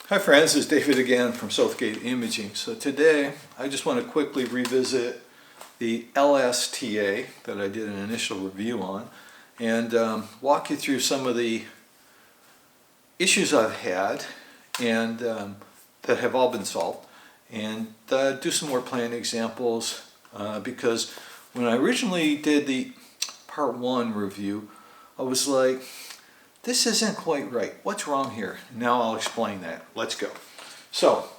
Hi friends, it's David again from Southgate Imaging. So today I just want to quickly revisit the LSTA that I did an initial review on and walk you through some of the issues I've had and that have all been solved, and do some more playing examples because when I originally did the part 1 review I was like, this isn't quite right. What's wrong here? Now I'll explain that. Let's go. So,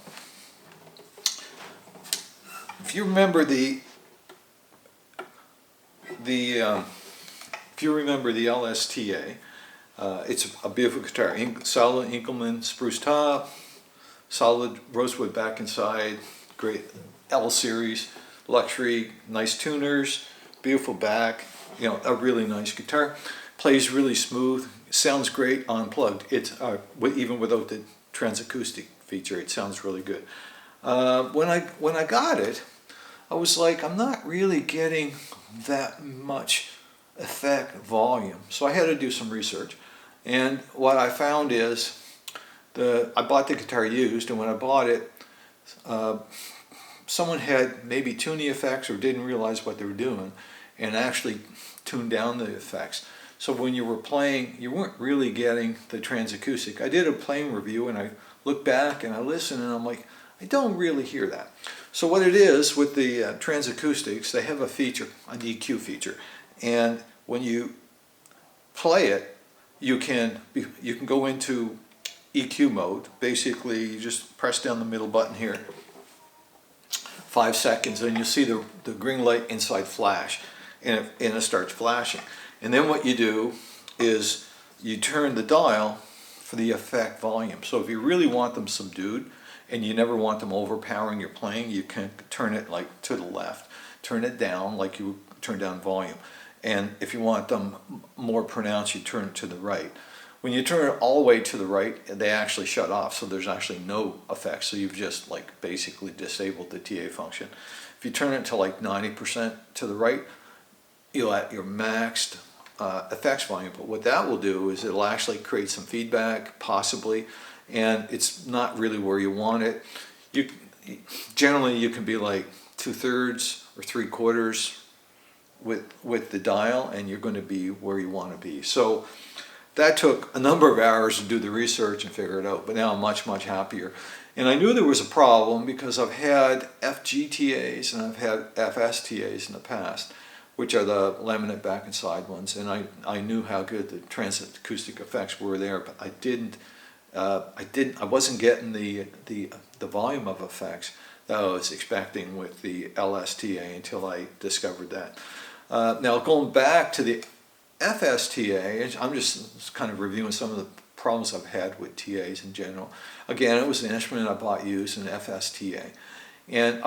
if you remember the LSTA, it's a beautiful guitar. Solid Inkelman spruce top, solid rosewood back and side, great L series, luxury, nice tuners, beautiful back. You know, a really nice guitar. Plays really smooth. Sounds great unplugged. It's even without the Transacoustic feature, it sounds really good. When I got it, I was like, I'm not really getting that much effect volume. So I had to do some research, and what I found is I bought the guitar used, and when I bought it, someone had maybe tuned the effects or didn't realize what they were doing, and actually tuned down the effects. So when you were playing, you weren't really getting the Transacoustic. I did a playing review and I look back and I listen and I'm like, I don't really hear that. So what it is with the Transacoustics, they have a feature, an EQ feature, and when you play it, you can go into EQ mode. Basically, you just press down the middle button here, 5 seconds, and you'll see the green light inside flash, and it starts flashing. And then what you do is you turn the dial for the effect volume. So if you really want them subdued and you never want them overpowering your playing, you can turn it like to the left. Turn it down like you would turn down volume. And if you want them more pronounced, you turn it to the right. When you turn it all the way to the right, they actually shut off, so there's actually no effect. So you've just like basically disabled the TA function. If you turn it to like 90% to the right, you'll at your maxed effects volume. But what that will do is it'll actually create some feedback, possibly, and it's not really where you want it. Generally you can be like 2/3 or 3/4 with the dial, and you're going to be where you want to be. So that took a number of hours to do the research and figure it out, but now I'm much happier. And I knew there was a problem because I've had FGTAs and I've had FSTAs in the past, which are the laminate back and side ones, and I knew how good the Transacoustic effects were there, but I wasn't getting the volume of effects that I was expecting with the LSTA until I discovered that. Now going back to the FSTA, I'm just kind of reviewing some of the problems I've had with TAs in general. Again, it was an instrument I bought used, an FSTA. And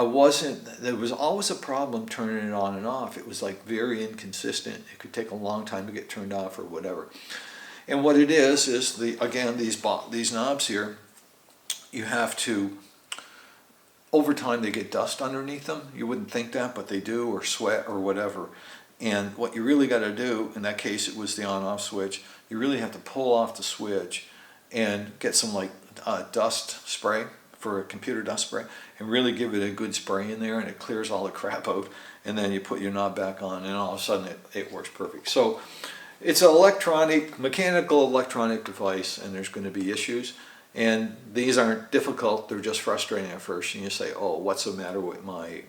there was always a problem turning it on and off. It was like very inconsistent. It could take a long time to get turned off or whatever. And what it is again, these knobs here, you have to, over time they get dust underneath them. You wouldn't think that, but they do, or sweat or whatever. And what you really got to do, in that case it was the on-off switch, you really have to pull off the switch and get some like dust spray, for a computer dust spray, and really give it a good spray in there, and it clears all the crap out, and then you put your knob back on and all of a sudden it works perfect. So it's an mechanical electronic device, and there's going to be issues, and these aren't difficult, they're just frustrating at first, and you say, oh, what's the matter with my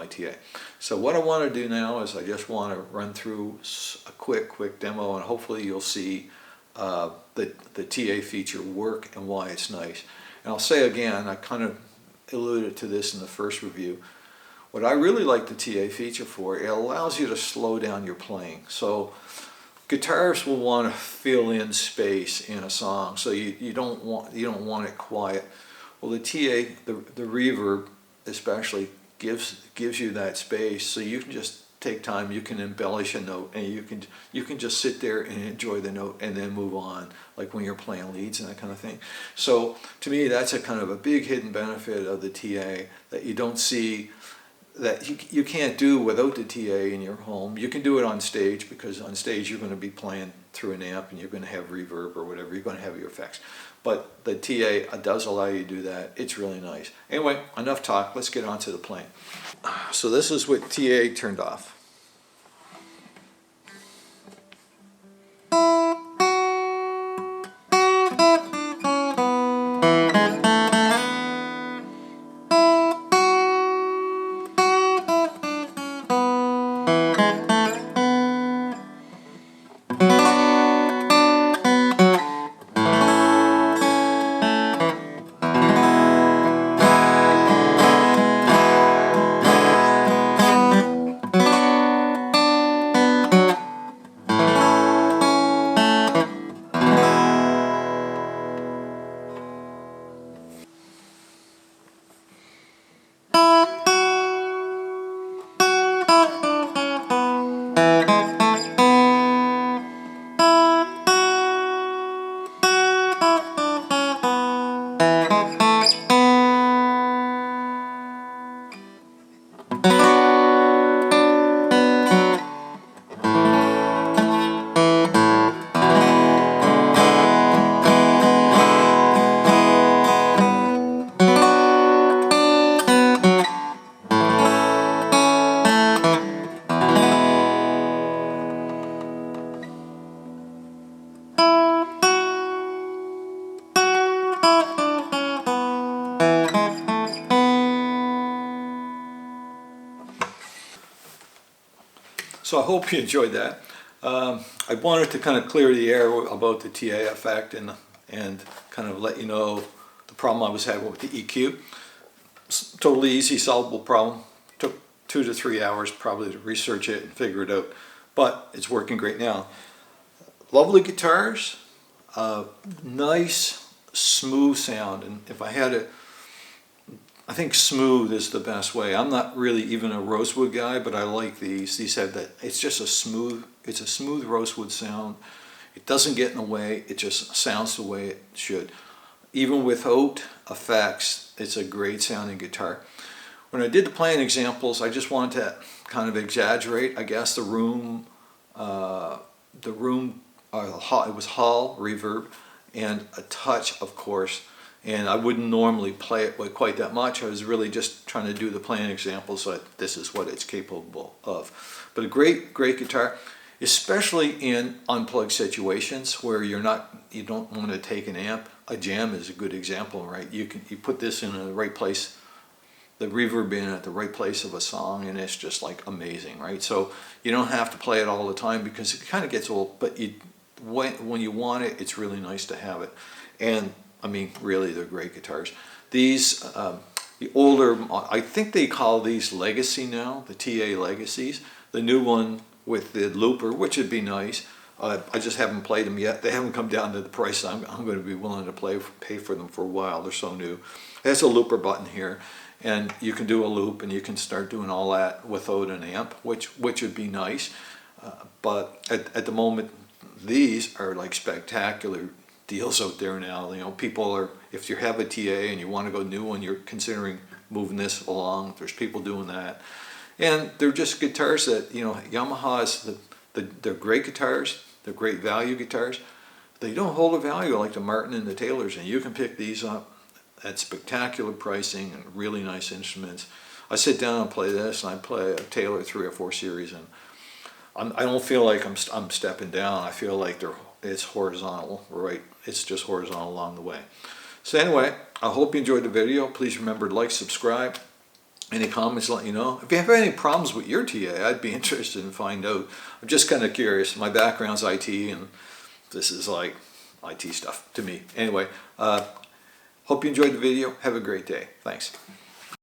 TA? So what I want to do now is I just want to run through a quick demo, and hopefully you'll see the TA feature work and why it's nice. And I'll say again, I kind of alluded to this in the first review, what I really like the TA feature for, it allows you to slow down your playing. So guitarists will want to fill in space in a song, so you don't want it quiet. Well, the TA, the reverb especially, gives you that space, so you can just take time, you can embellish a note, and you can just sit there and enjoy the note and then move on, like when you're playing leads and that kind of thing. So to me, that's a kind of a big hidden benefit of the TA that you don't see that you can't do without the TA in your home. You can do it on stage, because on stage you're going to be playing through an amp and you're going to have reverb or whatever. You're going to have your effects. But the TA does allow you to do that. It's really nice. Anyway, enough talk. Let's get on to the playing. So this is with TA turned off. So I hope you enjoyed that. I wanted to kind of clear the air about the TA effect and kind of let you know the problem I was having with the EQ. It's totally easy, solvable problem. Took 2 to 3 hours probably to research it and figure it out, but it's working great now. Lovely guitars, nice smooth sound, and if I had to, I think smooth is the best way. I'm not really even a rosewood guy, but I like these. These have that, it's just a smooth rosewood sound. It doesn't get in the way, it just sounds the way it should. Even without effects, it's a great sounding guitar. When I did the playing examples, I just wanted to kind of exaggerate, I guess, the room, it was hall reverb and a touch, of course. And I wouldn't normally play it quite that much. I was really just trying to do the playing example so that this is what it's capable of. But a great, great guitar, especially in unplugged situations where you don't want to take an amp. A jam is a good example, right? You put this in the right place, the reverb in at the right place of a song, and it's just like amazing, right? So you don't have to play it all the time because it kind of gets old, but when you want it, it's really nice to have it. And I mean, really, they're great guitars. These, the older, I think they call these Legacy now, the TA Legacies. The new one with the looper, which would be nice. I just haven't played them yet. They haven't come down to the price I'm going to be willing to pay for them for a while. They're so new. It has a looper button here, and you can do a loop, and you can start doing all that without an amp, which would be nice. But at the moment, these are like spectacular deals out there now. You know, people are, if you have a TA and you want to go new and you're considering moving this along, there's people doing that. And they're just guitars that, you know, Yamaha is they're great guitars, they're great value guitars. They don't hold a value like the Martin and the Taylors, and you can pick these up at spectacular pricing and really nice instruments. I sit down and play this, and I play a Taylor 3 or 4 series, and I don't feel like I'm stepping down. I feel like it's horizontal, right? It's just horizontal along the way. So anyway, I hope you enjoyed the video. Please remember to like, subscribe. Any comments, let you know. If you have any problems with your TA, I'd be interested in finding out. I'm just kind of curious. My background's IT, and this is like IT stuff to me. Anyway, hope you enjoyed the video. Have a great day. Thanks.